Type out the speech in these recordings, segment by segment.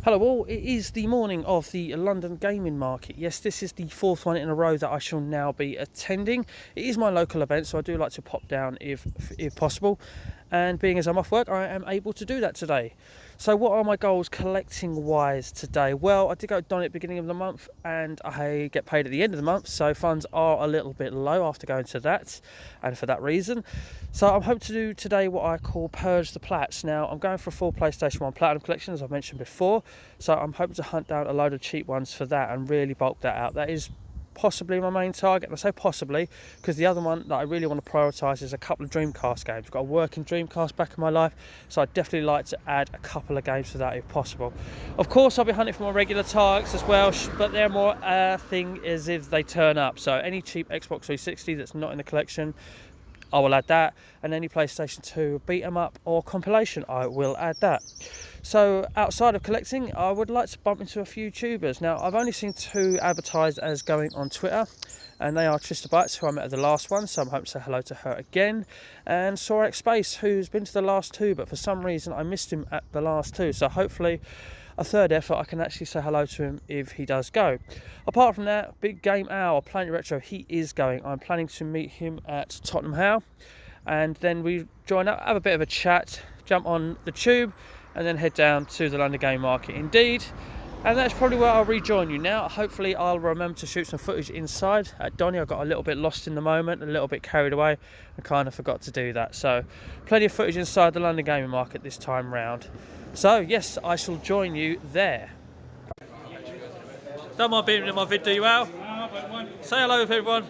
Hello all, it is the morning of the London Gaming Market. Yes, this is the fourth one in a row that I shall now be attending. It is my local event, so I do like to pop down if possible. And being as I'm off work, I am able to do that today. So what are my goals collecting wise today? Well, I did go down at the beginning of the month and I get paid at the end of the month, so funds are a little bit low after going to that, and for that reason. So I'm hoping to do today what I call purge the plats. Now I'm going for a full PlayStation 1 Platinum collection, as I've mentioned before, so I'm hoping to hunt down a load of cheap ones for that and really bulk that out. That is possibly my main target, and I say possibly because the other one that I really want to prioritise is a couple of Dreamcast games. I've got a working Dreamcast back in my life, so I'd definitely like to add a couple of games to that if possible. Of course, I'll be hunting for my regular targets as well, but they're more thing is if they turn up. So any cheap Xbox 360 that's not in the collection, I will add that, and any PlayStation 2 beat 'em up or compilation, I will add that. So outside of collecting, I would like to bump into a few tubers. Now I've only seen two advertised as going on Twitter, and they are Trista Bites, who I met at the last one, so I'm hoping to say hello to her again, and Sorex Space, who's been to the last two, but for some reason I missed him at the last two, so hopefully a third effort I can actually say hello to him if he does go. Apart from that, Big Game Owl, Planet Retro, he is going. I'm planning to meet him at Tottenham How, and then we join up, have a bit of a chat, jump on the tube, and then head down to the London Game Market indeed. And that's probably where I'll rejoin you now. Hopefully I'll remember to shoot some footage inside at Donny. I got a little bit lost in the moment, a little bit carried away, and kind of forgot to do that. So plenty of footage inside the London Gaming Market this time round. So yes, I shall join you there. Don't mind being in my vid, do you, Al? Say hello to everyone.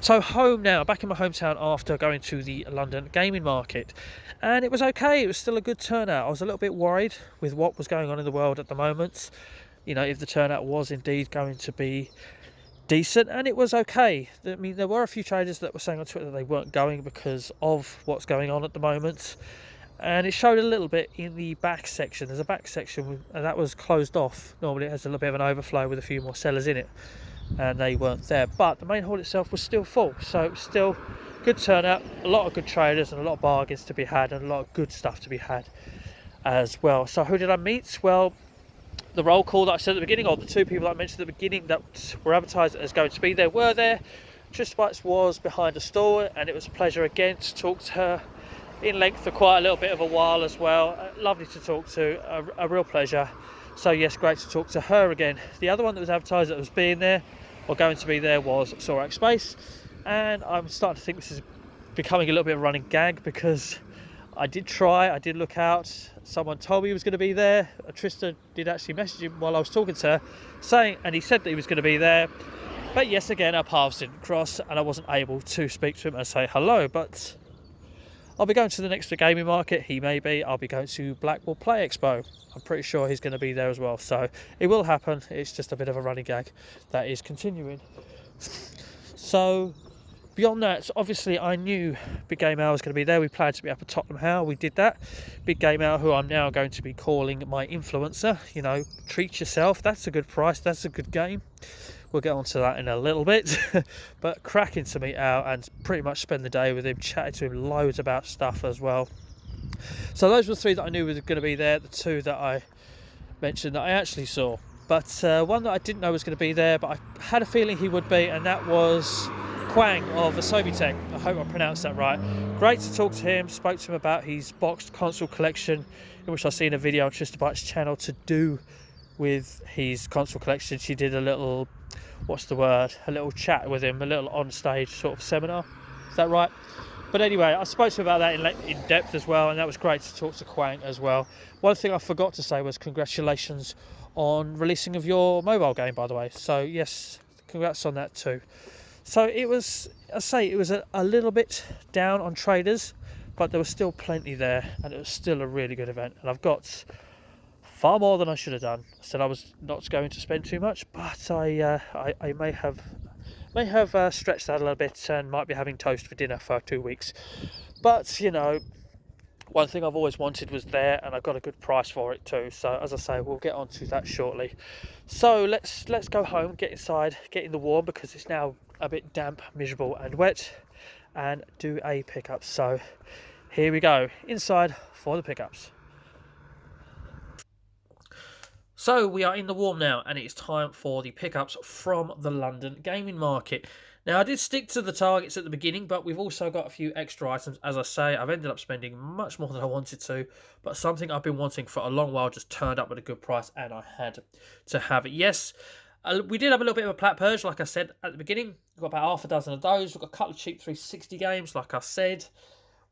So home now, back in my hometown after going to the London gaming market, and it was okay. It was still a good turnout. I was a little bit worried with what was going on in the world at the moment, you know, if the turnout was indeed going to be decent, and it was okay. I mean, there were a few traders that were saying on Twitter that they weren't going because of what's going on at the moment, and it showed a little bit in the back section. There's a back section and that was closed off. Normally it has a little bit of an overflow with a few more sellers in it, and they weren't there, but the main hall itself was still full, so it was still good turnout, a lot of good traders and a lot of bargains to be had, and a lot of good stuff to be had as well. So who did I meet? Well, the roll call that I said at the beginning, or the two people that I mentioned at the beginning that were advertised as going to be there, were there. Trista Bites was behind a stall, and it was a pleasure again to talk to her in length for quite a little bit of a while as well. Lovely to talk to, a real pleasure. So yes, great to talk to her again. The other one that was advertised that was being there or going to be there was Sorac Space, and I'm starting to think this is becoming a little bit of a running gag, because I did look out, someone told me he was going to be there. Trista did actually message him while I was talking to her, and he said that he was going to be there, but yes, again, our paths didn't cross and I wasn't able to speak to him and say hello. But I'll be going to the next gaming market, he may be. I'll be going to Blackpool Play Expo. I'm pretty sure he's going to be there as well, so it will happen. It's just a bit of a running gag that is continuing. So beyond that, obviously I knew Big Game Al was going to be there. We planned to be up at Tottenham Hale. We did that. Big Game Al, who I'm now going to be calling my influencer. You know, treat yourself. That's a good price. That's a good game. We'll get onto that in a little bit. But cracking to meet Al and pretty much spend the day with him, chatting to him loads about stuff as well. So those were the three that I knew were going to be there. The two that I mentioned that I actually saw. But one that I didn't know was going to be there, but I had a feeling he would be, and that was Quang of Asobi Tech. I hope I pronounced that right. Great to talk to him. Spoke to him about his boxed console collection, in which I've seen a video on Trista Bites' channel to do with his console collection. She did a little, a little chat with him, a little on-stage sort of seminar. Is that right? But anyway, I spoke to him about that in depth as well, and that was great to talk to Quang as well. One thing I forgot to say was congratulations on releasing of your mobile game, by the way. So yes, congrats on that too. So it was, it was a little bit down on traders, but there was still plenty there, and it was still a really good event. And I've got far more than I should have done. I said I was not going to spend too much, but I may have stretched that a little bit, and might be having toast for dinner for 2 weeks. But you know, one thing I've always wanted was there, and I got a good price for it too. So as I say, we'll get onto that shortly. So let's go home, get inside, get in the warm, because it's now a bit damp, miserable and wet, and do a pickup. So here we go, inside for the pickups. So we are in the warm now, and it's time for the pickups from the London gaming market. Now, I did stick to the targets at the beginning, but we've also got a few extra items. As I say, I've ended up spending much more than I wanted to, but something I've been wanting for a long while just turned up at a good price, and I had to have it. Yes, we did have a little bit of a plat purge, like I said at the beginning. We've got about half a dozen of those. We've got a couple of cheap 360 games, like I said.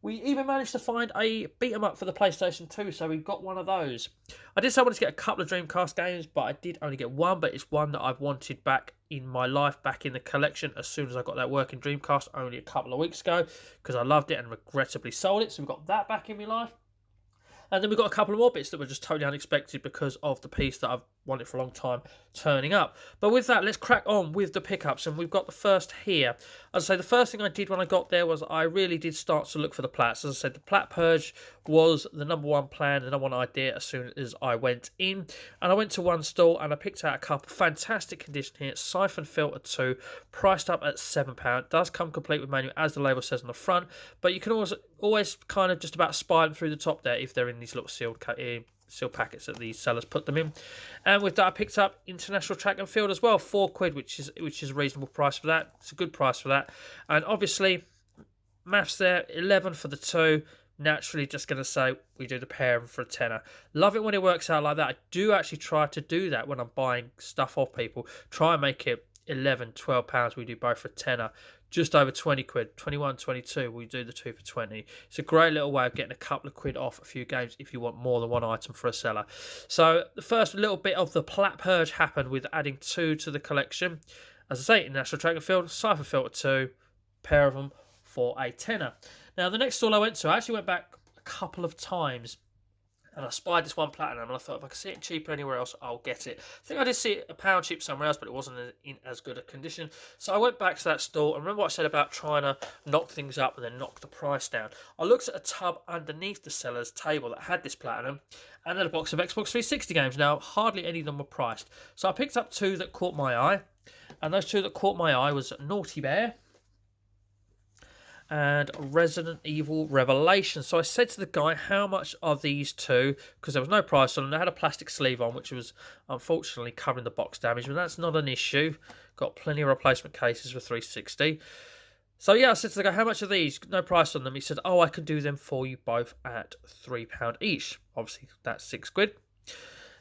We even managed to find a beat 'em up for the PlayStation 2, so we got one of those. I did say I wanted to get a couple of Dreamcast games, but I did only get one, but it's one that I've wanted back in my life, back in the collection, as soon as I got that working Dreamcast only a couple of weeks ago, because I loved it and regrettably sold it, so we've got that back in my life. And then we've got a couple of more bits that were just totally unexpected because of the piece that I've wanted for a long time turning up. But with that, let's crack on with the pickups. And we've got the first here. As I say, the first thing I did when I got there was I really did start to look for the plats. As I said, the plat purge was the number one plan, the number one idea as soon as I went in. And I went to one stall and I picked out a couple. Fantastic condition here. Siphon Filter 2, priced up at £7. Does come complete with manual, as the label says on the front. But you can always kind of just about spy them through the top there if they're in these little sealed packets that these sellers put them in. And with that, I picked up International Track and Field as well, £4, which is a reasonable price for that. It's a good price for that. And obviously, maths there, 11 for the two. Naturally, just going to say we do the pair for a tenner. Love it when it works out like that. I do actually try to do that when I'm buying stuff off people. Try and make it 11, 12 pounds. We do both for a tenner. Just over 20 quid, 21, 22, we do the two for 20. It's a great little way of getting a couple of quid off a few games if you want more than one item for a seller. So the first little bit of the plat purge happened with adding two to the collection. As I say, International Track and Field, Siphon Filter 2, pair of them for a tenner. Now, the next stall I went to, I actually went back a couple of times, and I spied this one platinum, and I thought if I could see it cheaper anywhere else, I'll get it. I think I did see it a pound cheap somewhere else, but it wasn't in as good a condition. So I went back to that store, and remember what I said about trying to knock things up and then knock the price down. I looked at a tub underneath the seller's table that had this platinum, and had a box of Xbox 360 games. Now, hardly any of them were priced. So I picked up two that caught my eye, and those two that caught my eye was Naughty Bear and Resident Evil Revelation. So I said to the guy, how much are these two? Because there was no price on them. They had a plastic sleeve on, which was unfortunately covering the box damage, but that's not an issue. Got plenty of replacement cases for 360. So yeah, I said to the guy, how much are these? No price on them. He said, oh, I can do them for you both at £3 each. Obviously, that's £6.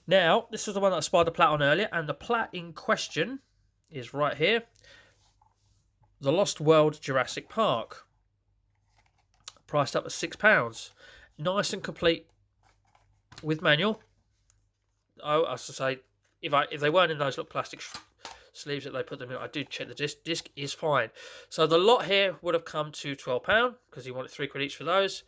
Now, this is the one that I spied the plat on earlier, and the plat in question is right here. The Lost World Jurassic Park. Priced up at £6. Nice and complete with manual. Oh, I was to say, if they weren't in those little plastic sleeves that they put them in, I did check the disc. Disc is fine. So the lot here would have come to £12 because he wanted £3 each for those.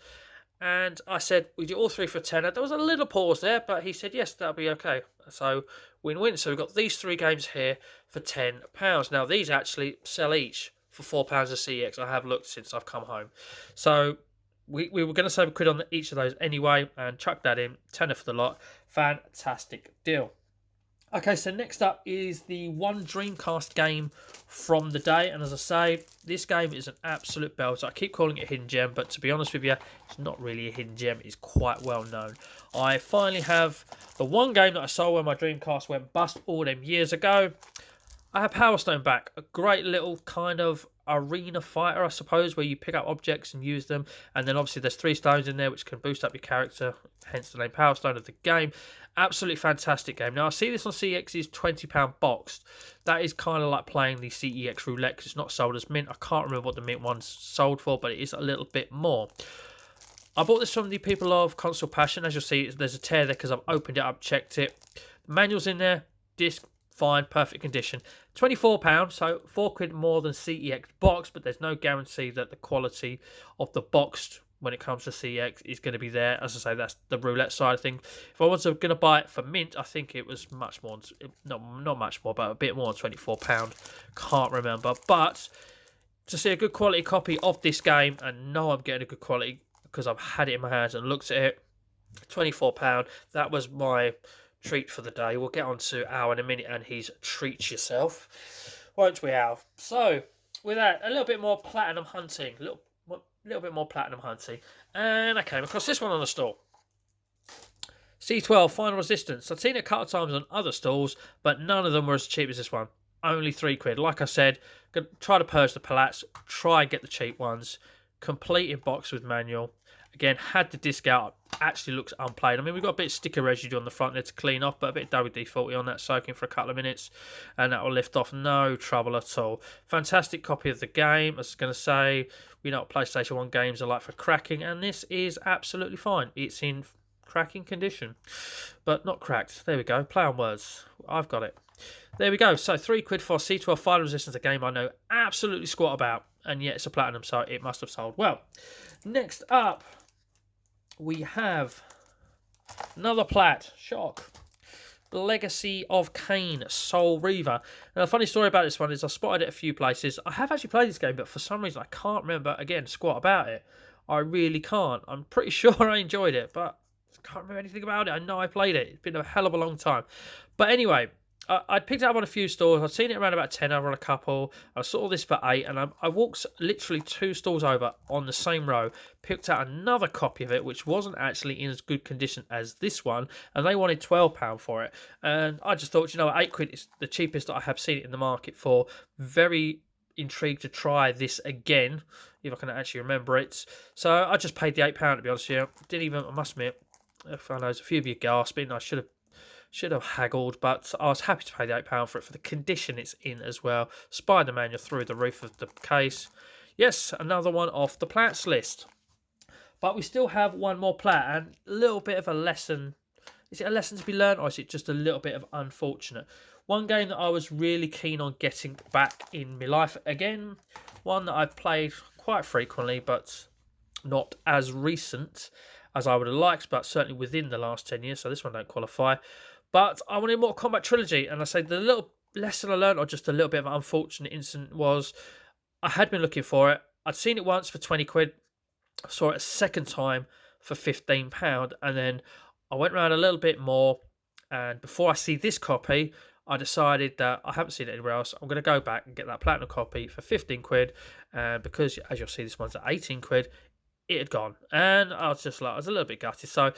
And I said, we do all three for a tenner. There was a little pause there, but he said, yes, that'll be okay. So win-win. So we've got these three games here for £10. Now, these actually sell each for £4 a CEX. I have looked since I've come home. So we were going to save £1 on each of those anyway, and chuck that in. Tenner for the lot. Fantastic deal. Okay, so next up is the one Dreamcast game from the day. And as I say, this game is an absolute belter. I keep calling it a hidden gem, but to be honest with you, it's not really a hidden gem. It's quite well known. I finally have the one game that I sold when my Dreamcast went bust all them years ago. I have Power Stone back. A great little kind of arena fighter, I suppose, where you pick up objects and use them. And then obviously there's 3 stones in there which can boost up your character, hence the name Power Stone of the game. Absolutely fantastic game. Now, I see this on CEX's £20 boxed. That is kind of like playing the CEX roulette because it's not sold as mint. I can't remember what the mint one's sold for, but it is a little bit more. I bought this from the people of Console Passion. As you'll see, there's a tear there because I've opened it up, checked it. The manual's in there. Disc, fine, perfect condition. £24, so £4 more than CEX box, but there's no guarantee that the quality of the boxed when it comes to CEX is going to be there. As I say, that's the roulette side of things. If I was going to buy it for mint, I think it was much more, not much more, but a bit more than £24. Can't remember. But to see a good quality copy of this game, and know I'm getting a good quality because I've had it in my hands and looked at it, £24, that was my treat for the day. We'll get on to Al in a minute and his treat yourself, won't we, Al? So with that, a little bit more platinum hunting, a little bit more platinum hunting, and I came across this one on the store. C12 Final Resistance. I've seen it a couple of times on other stalls, but none of them were as cheap as this one. Only £3. Like I said, try to purge the pallets, try and get the cheap ones. Complete in box with manual. Again, had the disc out, actually looks unplayed. I mean, we've got a bit of sticker residue on the front there to clean off, but a bit of WD-40 on that, soaking for a couple of minutes, and that will lift off, no trouble at all. Fantastic copy of the game. I was going to say, we know what PlayStation 1 games are like for cracking, and this is absolutely fine. It's in cracking condition, but not cracked. There we go. Play on words. I've got it. There we go. So £3 for C12 Final Resistance, a game I know absolutely squat about, and yet it's a platinum, so it must have sold well. Next up, we have another plat. Shock. Legacy of Kain, Soul Reaver. Now, the funny story about this one is I spotted it a few places. I have actually played this game, but for some reason I can't remember, again, squat about it. I really can't. I'm pretty sure I enjoyed it, but I can't remember anything about it. I know I played it. It's been a hell of a long time. But anyway, I'd picked it up on a few stores. I'd seen it around about 10 over on a couple. I saw this for 8, and I walked literally 2 stores over on the same row, picked out another copy of it, which wasn't actually in as good condition as this one, and they wanted £12 for it. And I just thought, you know, £8 is the cheapest that I have seen it in the market for. Very intrigued to try this again, if I can actually remember it. So I just paid the £8, to be honest with you. Didn't even, I must admit, if I know there's a few of you gasping, I should have haggled, but I was happy to pay the £8 for it for the condition it's in as well. Spider manual through the roof of the case. Yes, another one off the plats list. But we still have one more plat, and a little bit of a lesson. Is it a lesson to be learned, or is it just a little bit of unfortunate? One game that I was really keen on getting back in my life again, one that I've played quite frequently, but not as recent as I would have liked, but certainly within the last 10 years, so this one don't qualify. But I wanted Mortal Kombat Trilogy, and I say the little lesson I learned, or just a little bit of an unfortunate incident, was I had been looking for it. I'd seen it once for 20 quid, saw it a second time for £15, and then I went around a little bit more, and before I see this copy, I decided that I haven't seen it anywhere else. I'm going to go back and get that platinum copy for 15 quid, because as you'll see, this one's at 18 quid. It had gone, and I was just like, I was a little bit gutted. So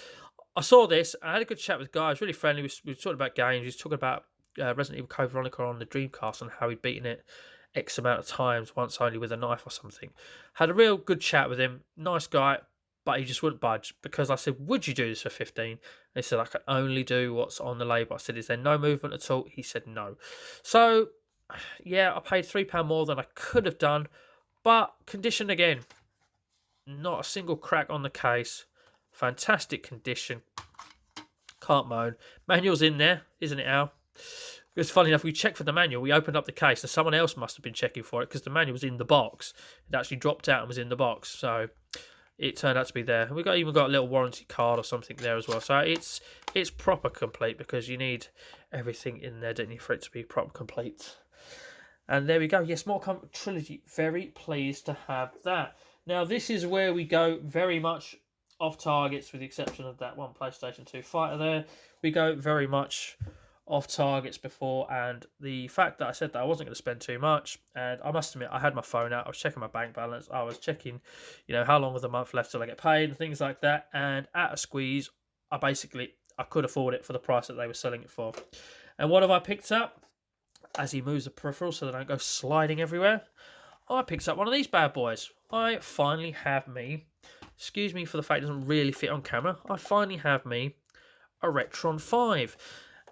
I saw this. I had a good chat with guys, really friendly. We were talking about games. He was talking about Resident Evil Code Veronica on the Dreamcast and how he'd beaten it X amount of times, once only with a knife or something. Had a real good chat with him. Nice guy, but he just wouldn't budge, because I said, would you do this for 15? And he said, I can only do what's on the label. I said, is there no movement at all? He said, no. So, yeah, I paid £3 more than I could have done, but condition again. Not a single crack on the case. Fantastic condition. Can't moan. Manual's in there, isn't it, Al? It's funny enough, we checked for the manual. We opened up the case, and someone else must have been checking for it, because the manual was in the box. It actually dropped out and was in the box, so it turned out to be there. We even got a little warranty card or something there as well. So it's proper complete, because you need everything in there, don't you, for it to be proper complete. And there we go. Yes, Mortal Kombat Trilogy. Very pleased to have that. Now, this is where we go very much off targets, with the exception of that one PlayStation 2 fighter there. We go very much off targets before, and the fact that I said that I wasn't going to spend too much, and I must admit, I had my phone out, I was checking my bank balance, I was checking, how long was the month left till I get paid and things like that, and at a squeeze, I could afford it for the price that they were selling it for. And what have I picked up? As he moves the peripheral so they don't go sliding everywhere, I picked up one of these bad boys. I finally have me, excuse me for the fact it doesn't really fit on camera, I finally have me a Retron 5.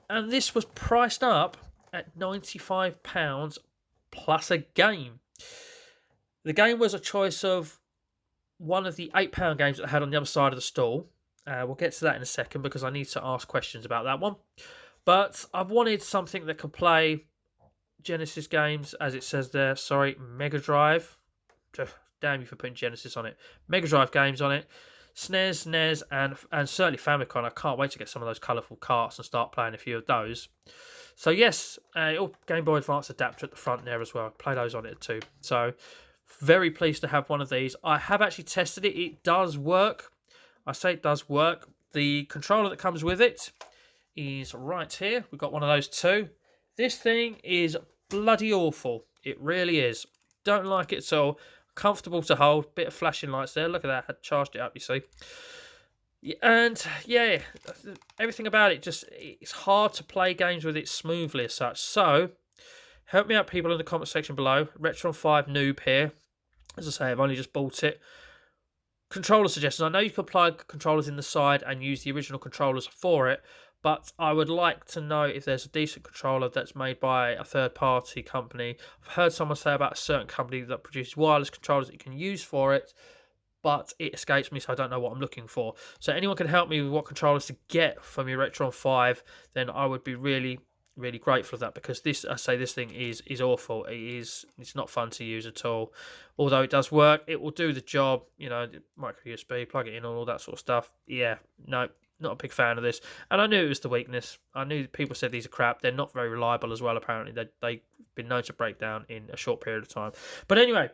And this was priced up at £95 plus a game. The game was a choice of one of the £8 games that I had on the other side of the stall. We'll get to that in a second, because I need to ask questions about that one. But I've wanted something that could play Genesis games, as it says there. Sorry, Mega Drive. Damn you for putting Genesis on it. Mega Drive games on it. SNES, NES, and certainly Famicom. I can't wait to get some of those colourful carts and start playing a few of those. So yes, Game Boy Advance adapter at the front there as well. Play those on it too. So very pleased to have one of these. I have actually tested it. It does work. I say it does work. The controller that comes with it is right here. We've got one of those too. This thing is bloody awful. It really is. Don't like it at all. Comfortable to hold. Bit of flashing lights there. Look at that. I had charged it up, you see. And yeah, everything about it, it's hard to play games with it smoothly as such. So help me out, people, in the comment section below. Retron 5 noob here. As I say, I've only just bought it. Controller suggestions. I know you can plug controllers in the side and use the original controllers for it, but I would like to know if there's a decent controller that's made by a third-party company. I've heard someone say about a certain company that produces wireless controllers that you can use for it, but it escapes me, so I don't know what I'm looking for. So anyone can help me with what controllers to get from your Retron 5, then I would be really, really grateful for that, because this thing is awful. It's not fun to use at all. Although it does work, it will do the job, micro USB, plug it in, all that sort of stuff. Yeah, no, not a big fan of this. And I knew it was the weakness. I knew people said these are crap. They're not very reliable as well, apparently. They've been known to break down in a short period of time. But anyway,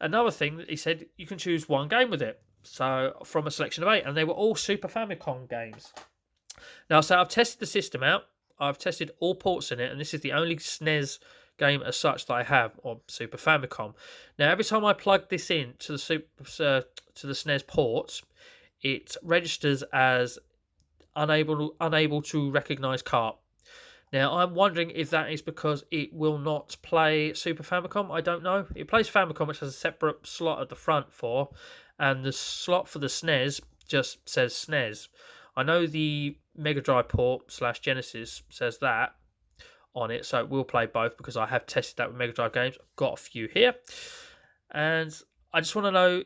another thing that he said, you can choose one game with it. So from a selection of 8, and they were all Super Famicom games. Now, so I've tested the system out. I've tested all ports in it, and this is the only SNES game as such that I have, or Super Famicom. Now, every time I plug this in to the SNES ports, it registers as unable to recognise cart. Now, I'm wondering if that is because it will not play Super Famicom. I don't know. It plays Famicom, which has a separate slot at the front for, and the slot for the SNES just says SNES. I know the Mega Drive port / Genesis says that on it, so it will play both, because I have tested that with Mega Drive games. I've got a few here, and I just want to know,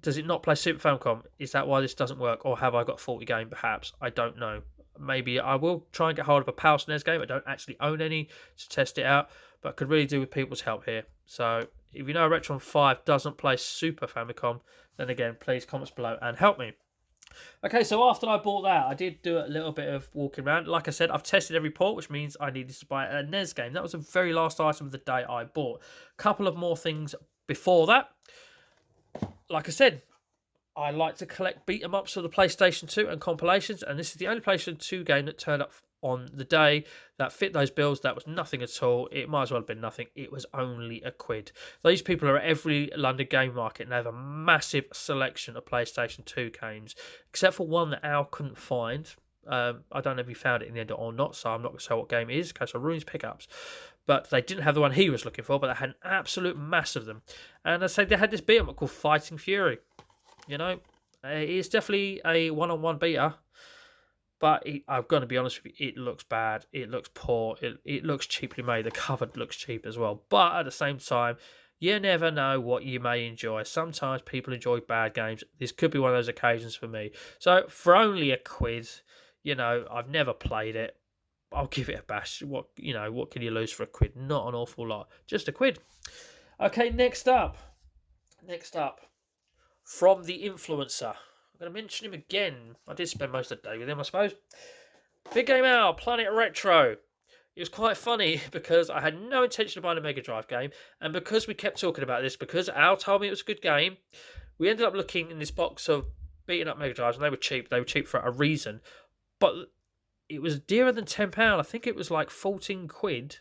does it not play Super Famicom? Is that why this doesn't work, or have I got a faulty game? Perhaps, I don't know. maybe I will try and get hold of a PAL SNES game. I don't actually own any to test it out, but could really do with people's help here. So if you know Retron 5 doesn't play Super Famicom, then again, please comments below and help me. Okay, so after I bought that, I did do a little bit of walking around. Like I said, I've tested every port, which means I needed to buy a NES game. That was the very last item of the day I bought. A couple of more things before that. Like I said, I like to collect beat 'em ups for the PlayStation 2 and compilations, and this is the only PlayStation 2 game that turned up on the day that fit those bills. That was nothing at all. It might as well have been nothing. It was only a quid. These people are at every London game market and they have a massive selection of PlayStation 2 games, except for one that Al couldn't find. I don't know if he found it in the end or not, so I'm not going to say what game it is in case I ruins pickups. But they didn't have the one he was looking for, but they had an absolute mass of them. And I said they had this beat 'em up called Fighting Fury. You know, it is definitely a one-on-one beater, but I'm going to be honest with you, it looks bad. It looks poor. It looks cheaply made. The cover looks cheap as well. But at the same time, you never know what you may enjoy. Sometimes people enjoy bad games. This could be one of those occasions for me. So for only a quid, you know, I've never played it. I'll give it a bash. What can you lose for a quid? Not an awful lot. Just a quid. Okay, next up. From the influencer. I'm going to mention him again. I did spend most of the day with him, I suppose. Big Game Out, Planet Retro. It was quite funny because I had no intention of buying a Mega Drive game, and because we kept talking about this, because Al told me it was a good game, we ended up looking in this box of beaten up Mega Drives, and they were cheap. They were cheap for a reason. But it was dearer than £10. I think it was like 14 quid.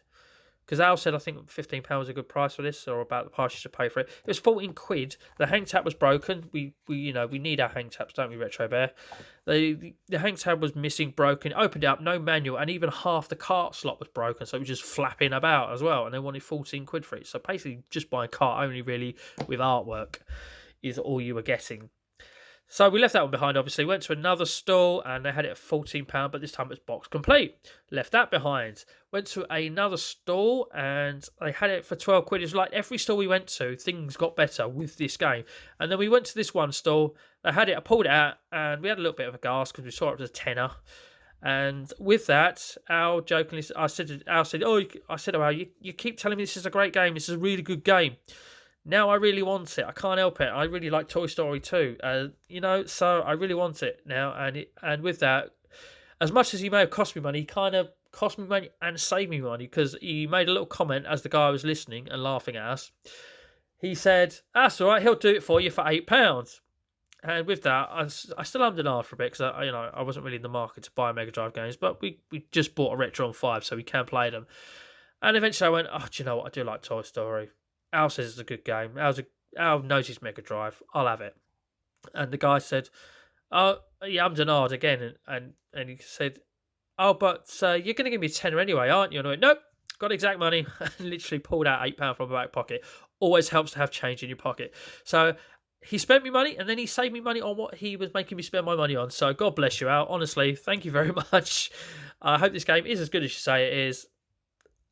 Because Al said I think £15 was a good price for this, or about the price you should pay for it. It was 14 quid. The hang tap was broken. We need our hang taps, don't we, Retro Bear? The hang tab was missing, broken. It opened up, no manual, and even half the cart slot was broken, so it was just flapping about as well. And they wanted 14 quid for it. So basically, just buying cart only really with artwork is all you were getting. So we left that one behind, obviously. Went to another stall and they had it at £14, but this time it was box complete. Left that behind. Went to another stall and they had it for 12 quid. It was like every stall we went to, things got better with this game. And then we went to this one stall. They had it, I pulled it out, and we had a little bit of a gasp because we saw it was a tenner. And with that, Al jokingly, I said, Al, you keep telling me this is a great game. This is a really good game. Now I really want it. I can't help it. I really like Toy Story 2. So I really want it now. And with that, as much as he may have cost me money, he kind of cost me money and saved me money, because he made a little comment as the guy was listening and laughing at us. He said, "That's all right. He'll do it for you for £8." And with that, I still hummed and ahed for a bit because I wasn't really in the market to buy Mega Drive games, but we just bought a Retron 5, so we can play them. And eventually I went, oh, do you know what? I do like Toy Story. Al says it's a good game. Al knows his Mega Drive. I'll have it. And the guy said, "Oh, yeah, I'm Denard again." And he said, "Oh, but you're going to give me a tenner anyway, aren't you?" And I went, "Nope, got exact money." And literally pulled out £8 from my back pocket. Always helps to have change in your pocket. So he spent me money, and then he saved me money on what he was making me spend my money on. So God bless you, Al. Honestly, thank you very much. I hope this game is as good as you say it is.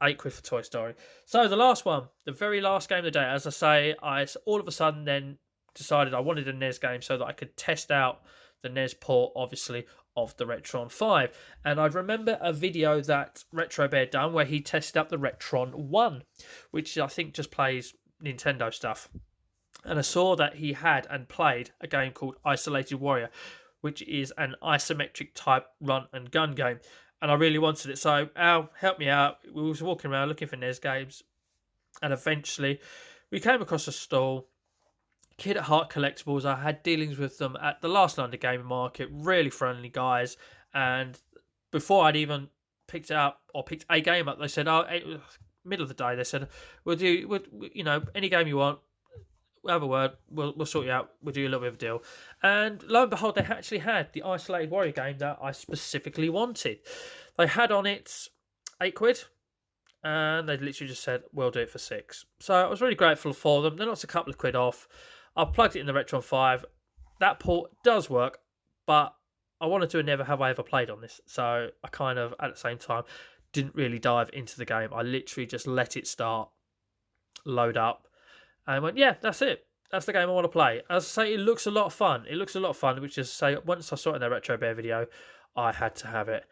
8 quid for Toy Story. So the last one, the very last game of the day, as I say, I all of a sudden then decided I wanted a NES game so that I could test out the NES port, obviously, of the Retron 5. And I remember a video that Retro Bear done where he tested up the Retron 1, which I think just plays Nintendo stuff. And I saw that he had and played a game called Isolated Warrior, which is an isometric type run and gun game. And I really wanted it. So Al helped me out. We was walking around looking for NES games. And eventually we came across a stall. Kid at Heart Collectibles. I had dealings with them at the last London Gaming Market. Really friendly guys. And before I'd even picked a game up, they said, middle of the day, they said, we'll do, any game you want. We'll have a word. We'll sort you out. We'll do a little bit of a deal. And lo and behold, they actually had the Isolated Warrior game that I specifically wanted. They had on it 8 quid, and they literally just said, we'll do it for 6. So I was really grateful for them. They knocked a couple of quid off. I plugged it in the Retron 5. That port does work, but I wanted to a never have I ever played on this. So I kind of, at the same time, didn't really dive into the game. I literally just let it start, load up, and I went, yeah, that's it. That's the game I want to play. As I say, it looks a lot of fun. Which is to say, once I saw it in that Retro Bear video, I had to have it.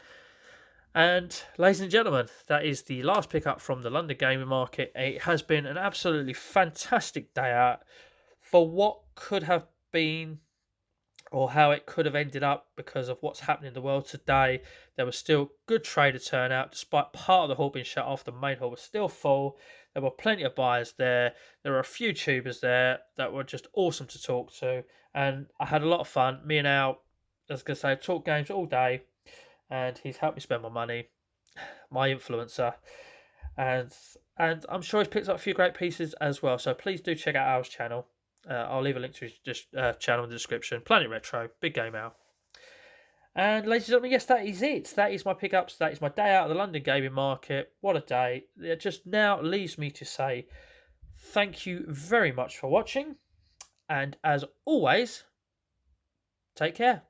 And ladies and gentlemen, that is the last pickup from the London gaming market. It has been an absolutely fantastic day out for what could have been, or how it could have ended up because of what's happening in the world today. There was still good trader turnout, despite part of the hall being shut off. The main hall was still full. There were plenty of buyers there. There were a few tubers there that were just awesome to talk to, and I had a lot of fun. Me and Al, I was going to say, talk games all day, and he's helped me spend my money, my influencer, and I'm sure he's picked up a few great pieces as well. So please do check out Al's channel. I'll leave a link to his channel in the description. Planet Retro, big game out. And ladies and gentlemen, yes, that is it. That is my pickups. That is my day out of the London gaming market. What a day. It just now leaves me to say thank you very much for watching. And as always, take care.